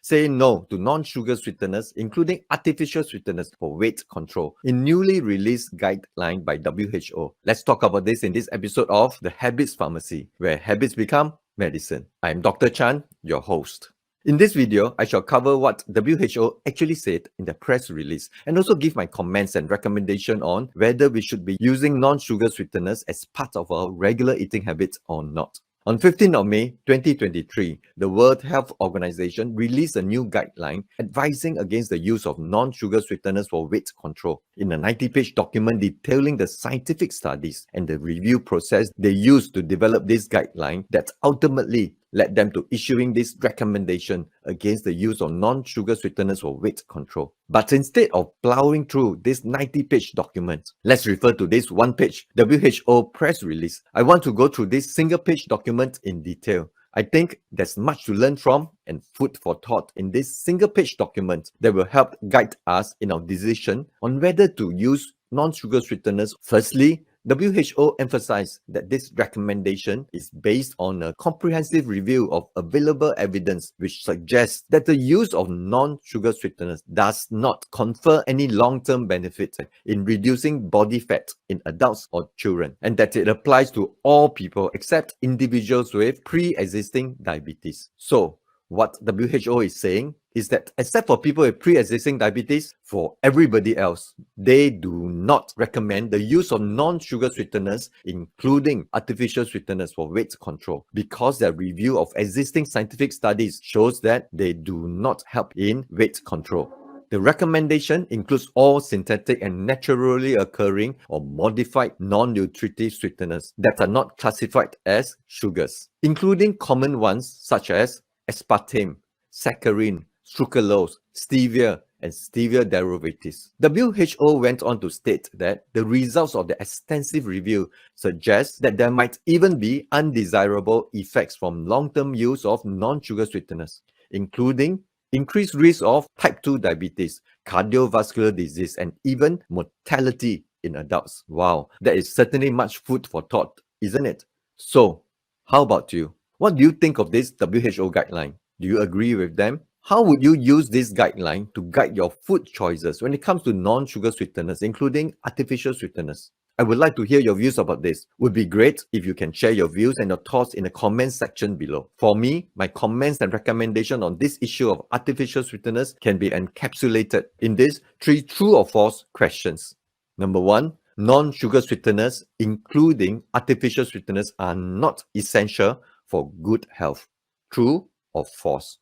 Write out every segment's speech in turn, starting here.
say no to non-sugar sweeteners, including artificial sweeteners for weight control in newly released guideline by WHO. Let's talk about this in this episode of The Habits Pharmacy, where habits become medicine. I'm Dr. Chan, your host. In this video, I shall cover what WHO actually said in the press release and also give my comments and recommendation on whether we should be using non-sugar sweeteners as part of our regular eating habits or not. On 15th of May 2023, the World Health Organization released a new guideline advising against the use of non-sugar sweeteners for weight control. In a 90-page document detailing the scientific studies and the review process they used to develop this guideline that ultimately led them to issuing this recommendation against the use of non-sugar sweeteners for weight control. But instead of plowing through this 90-page document, let's refer to this one-page WHO press release. I want to go through this single-page document in detail. I think there's much to learn from and food for thought in this single-page document that will help guide us in our decision on whether to use non-sugar sweeteners. Firstly, WHO emphasized that this recommendation is based on a comprehensive review of available evidence which suggests that the use of non-sugar sweeteners does not confer any long-term benefits in reducing body fat in adults or children, and that it applies to all people except individuals with pre-existing diabetes. So, what WHO is saying is that except for people with pre-existing diabetes, for everybody else, they do not recommend the use of non-sugar sweeteners, including artificial sweeteners for weight control, because their review of existing scientific studies shows that they do not help in weight control. The recommendation includes all synthetic and naturally occurring or modified non-nutritive sweeteners that are not classified as sugars, including common ones such as aspartame, saccharin, sucralose, stevia, and stevia derivatives. WHO went on to state that the results of the extensive review suggest that there might even be undesirable effects from long-term use of non-sugar sweeteners, including increased risk of type 2 diabetes, cardiovascular disease, and even mortality in adults. Wow, that is certainly much food for thought, isn't it? So, how about you? What do you think of this WHO guideline? Do you agree with them? How would you use this guideline to guide your food choices when it comes to non-sugar sweeteners, including artificial sweeteners? I would like to hear your views about this. It would be great if you can share your views and your thoughts in the comment section below. For me, my comments and recommendation on this issue of artificial sweeteners can be encapsulated in these 3 true or false questions. Number 1, non-sugar sweeteners, including artificial sweeteners, are not essential for good health. True or false?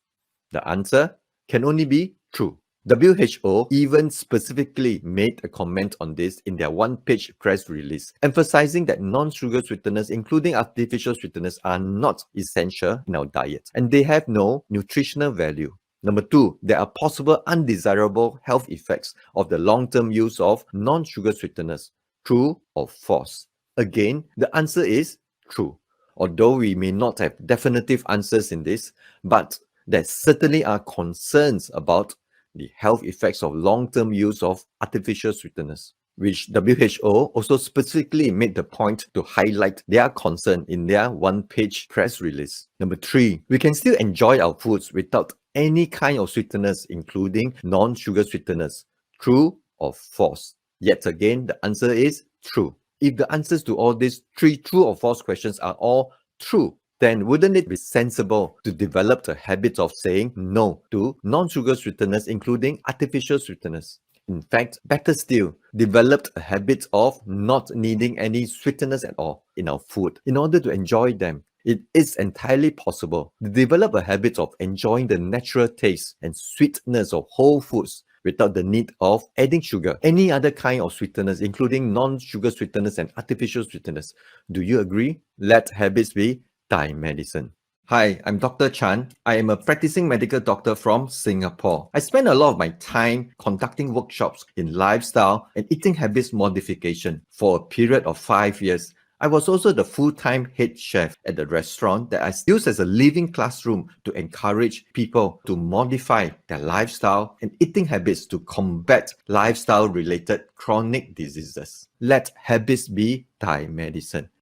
The answer can only be true. WHO even specifically made a comment on this in their one-page press release, emphasizing that non-sugar sweeteners, including artificial sweeteners, are not essential in our diet and they have no nutritional value. Number 2, there are possible undesirable health effects of the long-term use of non-sugar sweeteners. True or false? Again, the answer is true. Although we may not have definitive answers in this, but there certainly are concerns about the health effects of long-term use of artificial sweeteners, which WHO also specifically made the point to highlight their concern in their one-page press release. Number 3, we can still enjoy our foods without any kind of sweeteners, including non-sugar sweeteners. True or false? Yet again, the answer is true. If the answers to all these 3 true or false questions are all true, then wouldn't it be sensible to develop the habit of saying no to non-sugar sweeteners, including artificial sweeteners? In fact, better still, develop a habit of not needing any sweeteners at all in our food in order to enjoy them. It is entirely possible to develop a habit of enjoying the natural taste and sweetness of whole foods without the need of adding sugar, any other kind of sweeteners, including non-sugar sweeteners and artificial sweeteners. Do you agree? Let habits be Thai medicine. Hi, I'm Dr. Chan. I am a practicing medical doctor from Singapore. I spend a lot of my time conducting workshops in lifestyle and eating habits modification for a period of 5 years. I was also the full-time head chef at the restaurant that I use as a living classroom to encourage people to modify their lifestyle and eating habits to combat lifestyle-related chronic diseases. Let habits be Thai medicine.